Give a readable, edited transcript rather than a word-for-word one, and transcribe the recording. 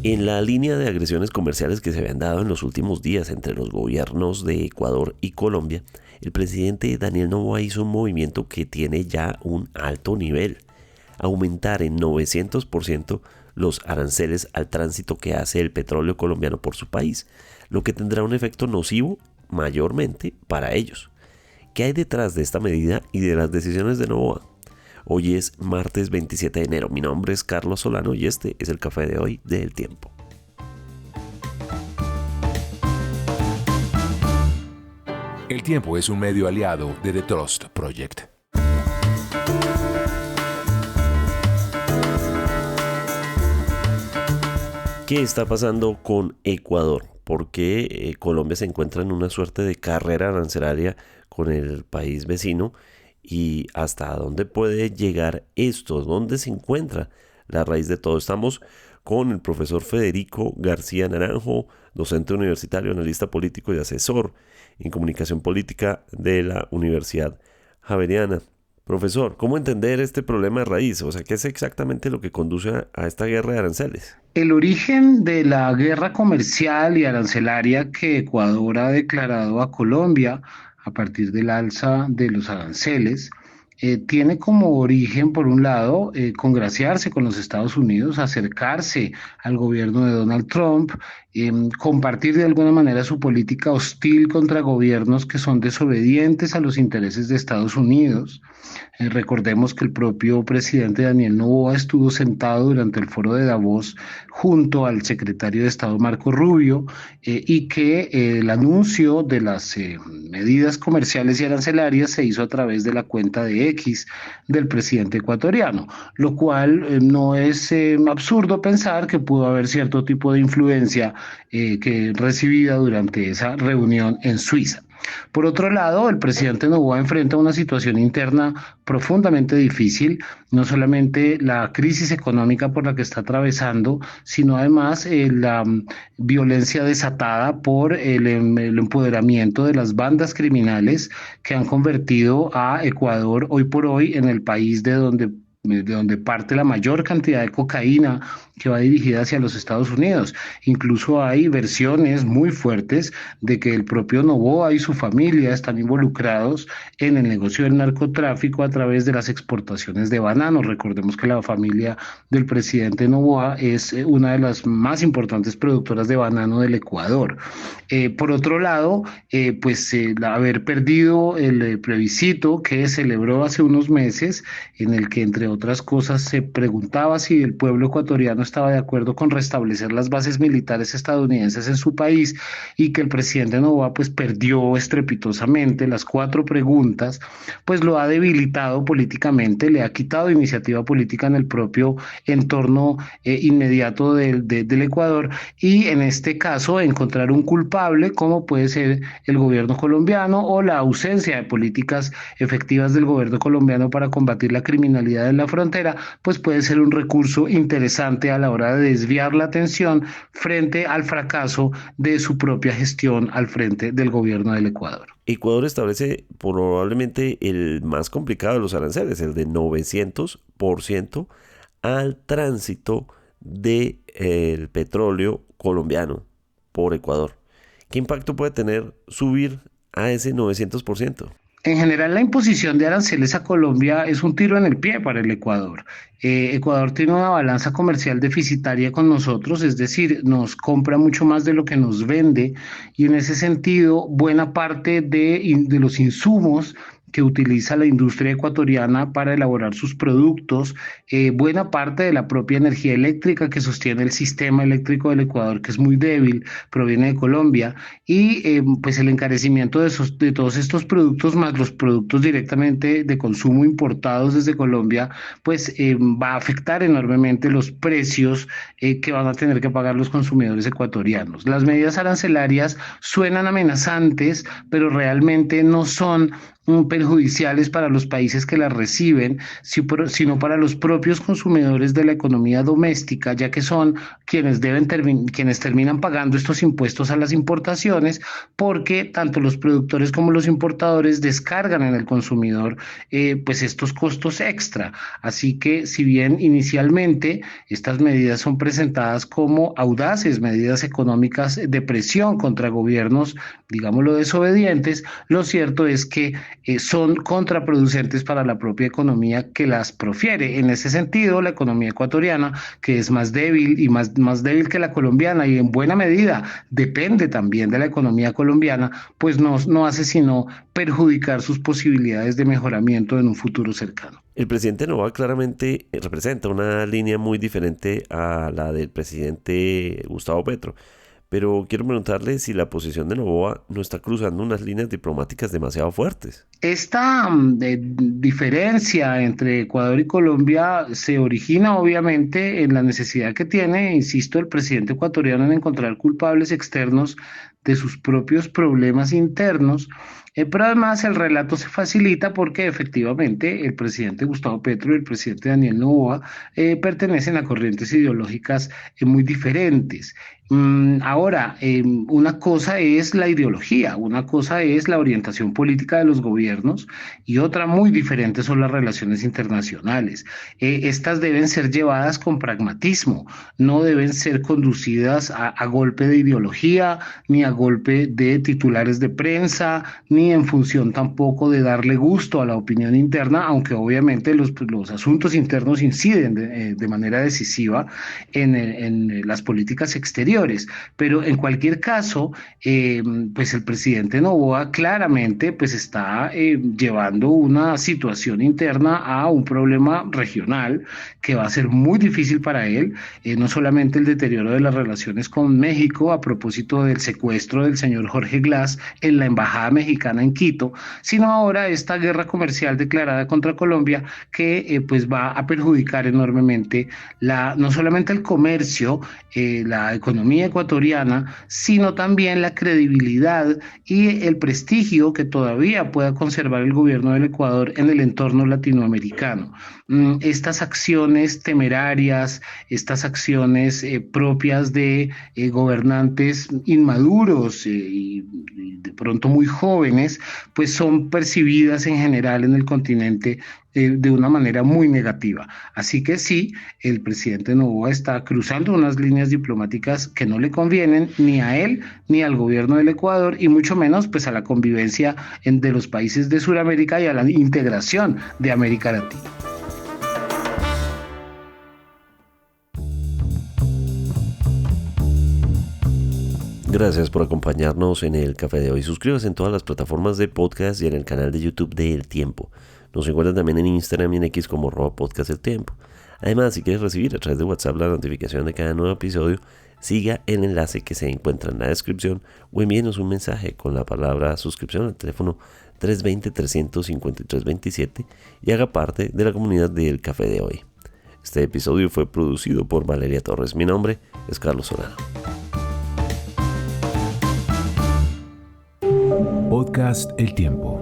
En la línea de agresiones comerciales que se habían dado en los últimos días entre los gobiernos de Ecuador y Colombia, el presidente Daniel Noboa hizo un movimiento que tiene ya un alto nivel: aumentar en 900% los aranceles al tránsito que hace el petróleo colombiano por su país, lo que tendrá un efecto nocivo mayormente para ellos. ¿Qué hay detrás de esta medida y de las decisiones de Noboa? Hoy es martes 27 de enero. Mi nombre es Carlos Solano y este es el café de hoy de El Tiempo. El Tiempo es un medio aliado de The Trust Project. ¿Qué está pasando con Ecuador? ¿Por qué Colombia se encuentra en una suerte de carrera arancelaria con el país vecino? ¿Y hasta dónde puede llegar esto? ¿Dónde se encuentra la raíz de todo? Estamos con el profesor Federico García Naranjo, docente universitario, analista político y asesor en comunicación política de la Universidad Javeriana. Profesor, ¿cómo entender este problema de raíz? O sea, ¿qué es exactamente lo que conduce a esta guerra de aranceles? El origen de la guerra comercial y arancelaria que Ecuador ha declarado a Colombia a partir del alza de los aranceles tiene como origen, por un lado, congraciarse con los Estados Unidos, acercarse al gobierno de Donald Trump, compartir de alguna manera su política hostil contra gobiernos que son desobedientes a los intereses de Estados Unidos. Recordemos que el propio presidente Daniel Noboa estuvo sentado durante el foro de Davos junto al secretario de Estado Marco Rubio y que el anuncio de las medidas comerciales y arancelarias se hizo a través de la cuenta de X del presidente ecuatoriano, lo cual no es absurdo pensar que pudo haber cierto tipo de influencia que recibida durante esa reunión en Suiza. Por otro lado, el presidente Noboa enfrenta una situación interna profundamente difícil, no solamente la crisis económica por la que está atravesando, sino además la violencia desatada por el empoderamiento de las bandas criminales que han convertido a Ecuador hoy por hoy en el país de donde parte la mayor cantidad de cocaína que va dirigida hacia los Estados Unidos. Incluso hay versiones muy fuertes de que el propio Noboa y su familia están involucrados en el negocio del narcotráfico a través de las exportaciones de bananos. Recordemos que la familia del presidente Noboa es una de las más importantes productoras de banano del Ecuador. Por otro lado, haber perdido el plebiscito que celebró hace unos meses, en el que entre otras cosas se preguntaba si el pueblo ecuatoriano estaba de acuerdo con restablecer las bases militares estadounidenses en su país, y que el presidente Noboa pues perdió estrepitosamente las 4 preguntas, pues lo ha debilitado políticamente, le ha quitado iniciativa política en el propio entorno inmediato del Ecuador, y en este caso encontrar un culpable como puede ser el gobierno colombiano o la ausencia de políticas efectivas del gobierno colombiano para combatir la criminalidad en la frontera, pues puede ser un recurso interesante a la hora de desviar la atención frente al fracaso de su propia gestión al frente del gobierno del Ecuador. Ecuador establece probablemente el más complicado de los aranceles, el de 900% al tránsito del petróleo colombiano por Ecuador. ¿Qué impacto puede tener subir a ese 900%? En general, la imposición de aranceles a Colombia es un tiro en el pie para el Ecuador. Ecuador tiene una balanza comercial deficitaria con nosotros, es decir, nos compra mucho más de lo que nos vende, y en ese sentido, buena parte de los insumos que utiliza la industria ecuatoriana para elaborar sus productos, buena parte de la propia energía eléctrica que sostiene el sistema eléctrico del Ecuador, que es muy débil, proviene de Colombia, y pues el encarecimiento de todos estos productos, más los productos directamente de consumo importados desde Colombia, pues va a afectar enormemente los precios que van a tener que pagar los consumidores ecuatorianos. Las medidas arancelarias suenan amenazantes, pero realmente no son perjudiciales para los países que las reciben, sino para los propios consumidores de la economía doméstica, ya que son quienes terminan pagando estos impuestos a las importaciones, porque tanto los productores como los importadores descargan en el consumidor pues estos costos extra. Así que si bien inicialmente estas medidas son presentadas como audaces, medidas económicas de presión contra gobiernos, digámoslo, desobedientes, lo cierto es que son contraproducentes para la propia economía que las profiere. En ese sentido, la economía ecuatoriana, que es más débil y más débil que la colombiana y en buena medida depende también de la economía colombiana, pues no hace sino perjudicar sus posibilidades de mejoramiento en un futuro cercano. El presidente Noboa claramente representa una línea muy diferente a la del presidente Gustavo Petro. Pero quiero preguntarle si la posición de Noboa no está cruzando unas líneas diplomáticas demasiado fuertes. Esta diferencia entre Ecuador y Colombia se origina obviamente en la necesidad que tiene, insisto, el presidente ecuatoriano en encontrar culpables externos de sus propios problemas internos. Pero además el relato se facilita porque efectivamente el presidente Gustavo Petro y el presidente Daniel Noboa pertenecen a corrientes ideológicas muy diferentes. Ahora, una cosa es la ideología, una cosa es la orientación política de los gobiernos y otra muy diferente son las relaciones internacionales. Estas deben ser llevadas con pragmatismo, no deben ser conducidas a golpe de ideología, ni a golpe de titulares de prensa, ni en función tampoco de darle gusto a la opinión interna, aunque obviamente los asuntos internos inciden de manera decisiva en las políticas exteriores. Pero en cualquier caso, pues el presidente Noboa claramente pues está llevando una situación interna a un problema regional que va a ser muy difícil para él, no solamente el deterioro de las relaciones con México a propósito del secuestro del señor Jorge Glass en la embajada mexicana en Quito, sino ahora esta guerra comercial declarada contra Colombia que pues va a perjudicar enormemente no solamente el comercio, la economía ecuatoriana, sino también la credibilidad y el prestigio que todavía pueda conservar el gobierno del Ecuador en el entorno latinoamericano. Estas acciones temerarias, estas acciones propias de gobernantes inmaduros y de pronto muy jóvenes, pues son percibidas en general en el continente de una manera muy negativa. Así que sí, el presidente Noboa está cruzando unas líneas diplomáticas que no le convienen ni a él ni al gobierno del Ecuador y mucho menos pues a la convivencia de los países de Sudamérica y a la integración de América Latina. Gracias por acompañarnos en el Café de hoy. Suscríbase en todas las plataformas de podcast y en el canal de YouTube de El Tiempo. Nos encuentran también en Instagram y en X como @podcast El Tiempo. Además, si quieres recibir a través de WhatsApp la notificación de cada nuevo episodio, siga el enlace que se encuentra en la descripción o envíenos un mensaje con la palabra suscripción al teléfono 320-353-27 y haga parte de la comunidad del Café de hoy. Este episodio fue producido por Valeria Torres. Mi nombre es Carlos Solano. Podcast El Tiempo.